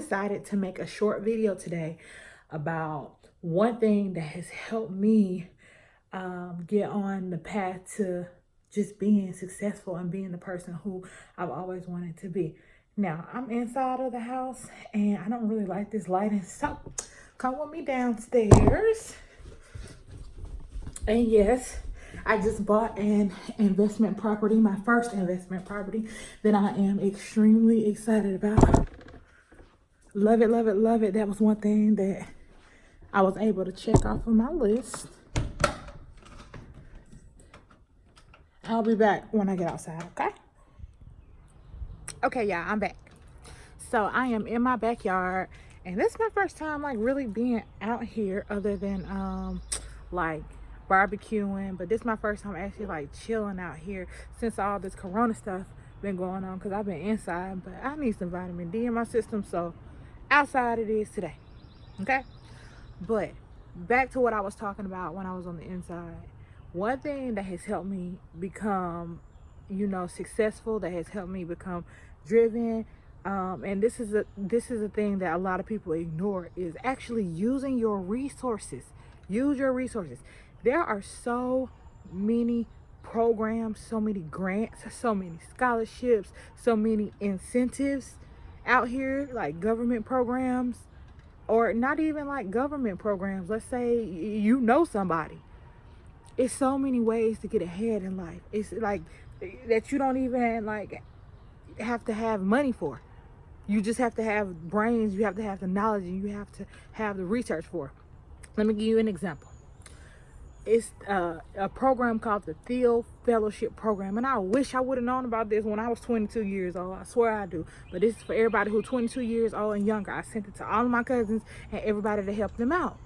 decided to make a short video today about one thing that has helped me get on the path to just being successful and being the person who I've always wanted to be. Now, I'm inside of the house and I don't really like this lighting, so come with me downstairs. And yes, I just bought an investment property, my first investment property that I am extremely excited about. Love it, love it, love it. That was one thing that I was able to check off of my list. I'll be back when I get outside, okay? Okay, y'all, I'm back. So I am in my backyard, and this is my first time like really being out here other than like barbecuing, but this is my first time actually like chilling out here since all this corona stuff been going on, because I've been inside, but I need some vitamin D in my system, so outside it is today. Okay, but back to what I was talking about when I was on the inside. One thing that has helped me become, successful, that has helped me become driven, and this is a thing that a lot of people ignore, is actually using your resources. Use your resources. There are so many programs, so many grants, so many scholarships, so many incentives out here, like government programs, or not even like government programs. Let's say you know somebody. It's so many ways to get ahead in life. It's like that you don't even like have to have money for. You just have to have brains, you have to have the knowledge, and you have to have the research for. Let me give you an example. It's a program called the Thiel Fellowship Program, and I wish I would have known about this when I was 22 years old. I swear I do. But this is for everybody who's 22 years old and younger. I sent it to all of my cousins and everybody to help them out.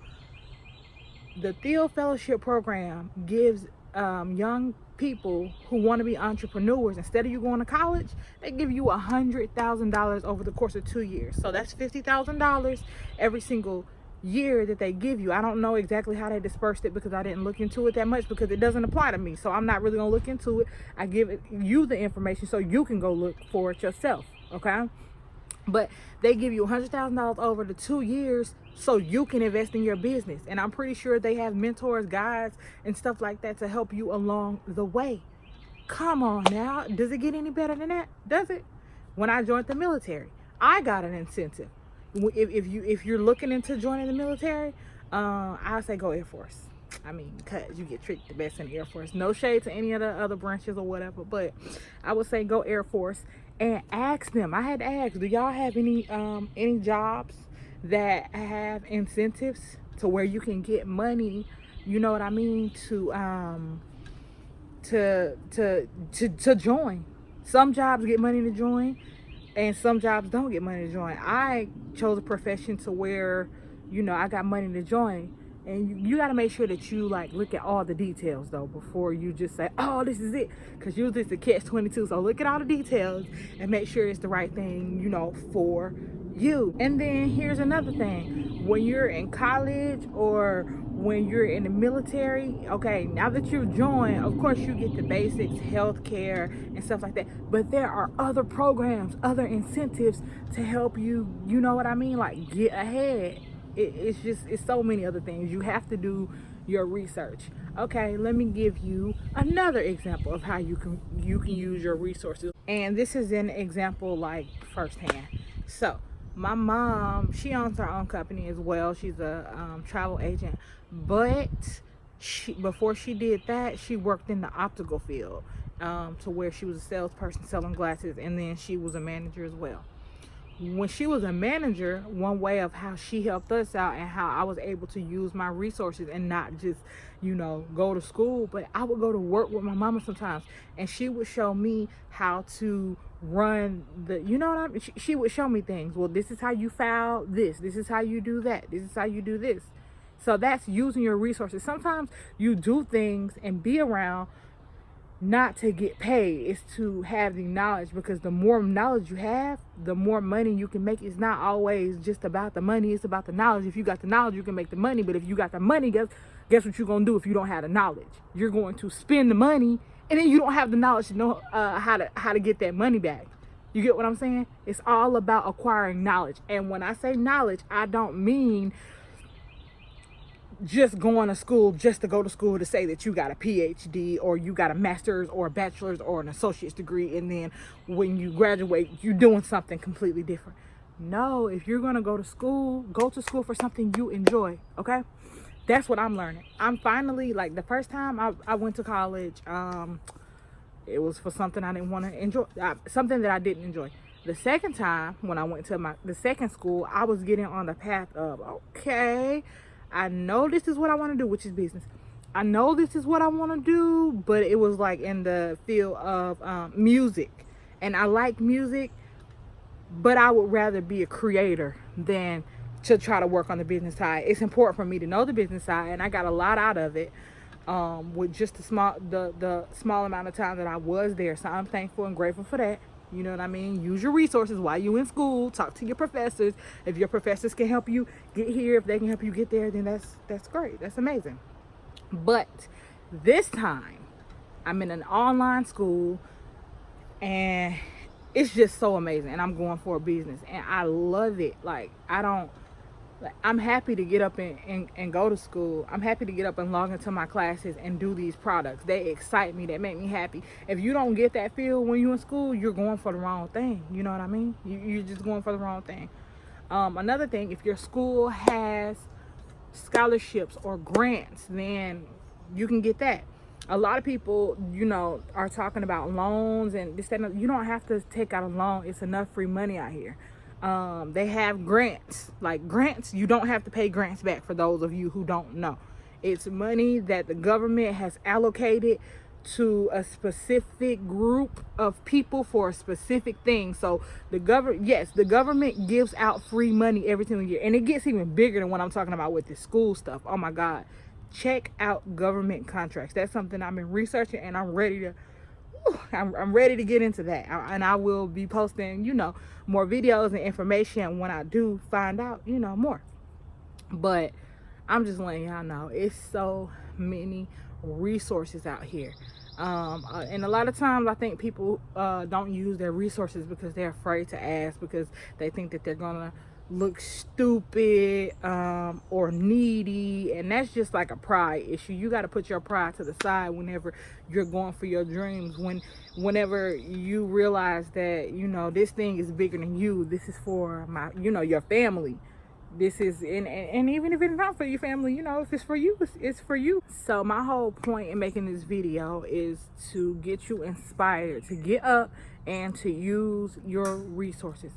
The Thiel Fellowship Program gives young people who want to be entrepreneurs, instead of you going to college, they give you $100,000 over the course of 2 years. So that's $50,000 every single year that they give you. I don't know exactly how they dispersed it because I didn't look into it that much, because it doesn't apply to me. So I'm not really gonna look into it. I give you the information so you can go look for it yourself. Okay, but they give you $100,000 over the 2 years so you can invest in your business. And I'm pretty sure they have mentors, guides, and stuff like that to help you along the way. Come on now, does it get any better than that? Does it? When I joined the military, I got an incentive. If you're looking into joining the military, I say go Air Force. I mean, because you get treated the best in the Air Force. No shade to any of the other branches or whatever, but I would say go Air Force and ask them. I had to ask, do y'all have any jobs that have incentives to where you can get money? You know what I mean? To join. Some jobs get money to join, and some jobs don't get money to join. I chose a profession to where, I got money to join. And you got to make sure that you like look at all the details though before you just say, oh, this is it, because usually it's a catch-22. So look at all the details and make sure it's the right thing, for you. And then here's another thing: when you're in college or when you're in the military, okay, now that you've joined, of course you get the basics, health care and stuff like that, but there are other programs, other incentives to help you, you know what I mean, like get ahead. It's so many other things. You have to do your research. Okay, let me give you another example of how you can use your resources. And this is an example like firsthand. So my mom, she owns her own company as well. She's a travel agent, but before she did that, she worked in the optical field, to where she was a salesperson selling glasses, and then she was a manager as well. When she was a manager, one way of how she helped us out and how I was able to use my resources and not just, go to school, but I would go to work with my mama sometimes, and she would show me how to run the, what I mean? She would show me things. Well, this is how you file this. This is how you do that. This is how you do this. So that's using your resources. Sometimes you do things and be around not to get paid, is to have the knowledge, because the more knowledge you have, the more money you can make. It's not always just about the money, it's about the knowledge. If you got the knowledge, you can make the money, but if you got the money, guess what you're gonna do if you don't have the knowledge? You're going to spend the money, and then you don't have the knowledge to know how to get that money back. You get what I'm saying? It's all about acquiring knowledge. And when I say knowledge, I don't mean just going to school just to go to school to say that you got a PhD or you got a master's or a bachelor's or an associate's degree, and then when you graduate you're doing something completely different. No, if you're going to go to school for something you enjoy. Okay, that's what I'm learning. I'm finally, like, the first time I went to college, it was for something I didn't want to enjoy, something that I didn't enjoy. The second time, when I went to the second school, I was getting on the path of, okay, I know this is what I want to do, which is business. I know this is what I want to do, but it was like in the field of music. And I like music, but I would rather be a creator than to try to work on the business side. It's important for me to know the business side, and I got a lot out of it with just the small amount of time that I was there. So I'm thankful and grateful for that. You know what I mean? Use your resources while you in school. Talk to your professors. If your professors can help you get here, if they can help you get there, then that's great. That's amazing. But this time, I'm in an online school, and it's just so amazing. And I'm going for a business, and I love it. Like, I'm happy to get up and go to school. I'm happy to get up and log into my classes and do these products. They excite me. They make me happy. If you don't get that feel when you're in school, you're going for the wrong thing. You know what I mean? You're just going for the wrong thing. Another thing, if your school has scholarships or grants, then you can get that. A lot of people, are talking about loans and this, that, and you don't have to take out a loan. It's enough free money out here. They have grants. Like, grants, you don't have to pay grants back, for those of you who don't know. It's money that the government has allocated to a specific group of people for a specific thing. So the government gives out free money every single year, and it gets even bigger than what I'm talking about with the school stuff. Oh my God, check out government contracts. That's something I've been researching, and I'm ready to get into that. And I will be posting, more videos and information when I do find out, more. But I'm just letting y'all know, it's so many resources out here. And a lot of times I think people don't use their resources because they're afraid to ask, because they think that they're gonna look stupid or needy, and that's just like a pride issue. You got to put your pride to the side whenever you're going for your dreams. Whenever you realize that this thing is bigger than you. This is for my your family. This is and even if it's not for your family, if it's for you, it's for you. So my whole point in making this video is to get you inspired to get up and to use your resources.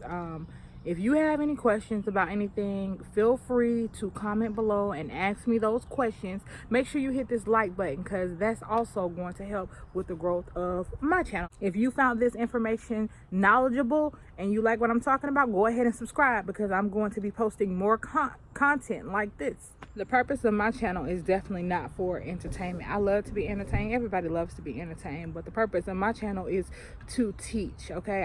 If you have any questions about anything, feel free to comment below and ask me those questions. Make sure you hit this like button, because that's also going to help with the growth of my channel. If you found this information knowledgeable and you like what I'm talking about, go ahead and subscribe, because I'm going to be posting more content like this. The purpose of my channel is definitely not for entertainment. I love to be entertained. Everybody loves to be entertained. But the purpose of my channel is to teach, okay?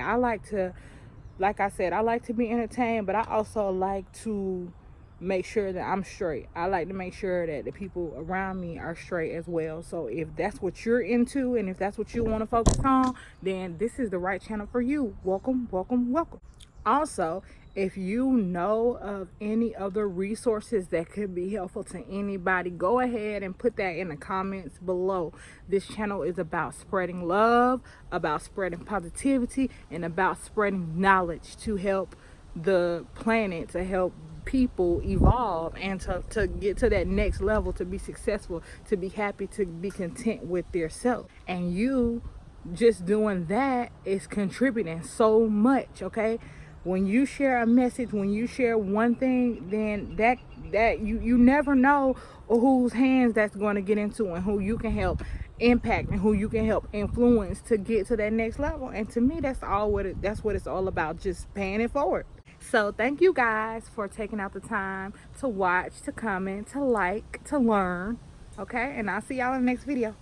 Like I said, I like to be entertained, but I also like to make sure that I'm straight. I like to make sure that the people around me are straight as well. So if that's what you're into and if that's what you want to focus on, then this is the right channel for you. Welcome, welcome, welcome. Also, if you know of any other resources that could be helpful to anybody, go ahead and put that in the comments below. This channel is about spreading love, about spreading positivity, and about spreading knowledge to help the planet, to help people evolve, and to get to that next level, to be successful, to be happy, to be content with their self. And you just doing that is contributing so much, okay? When you share a message, when you share one thing, then that you never know whose hands that's going to get into, and who you can help impact, and who you can help influence to get to that next level. And to me, that's what it's all about, just paying it forward. So thank you guys for taking out the time to watch, to comment, to like, to learn, okay? And I'll see y'all in the next video.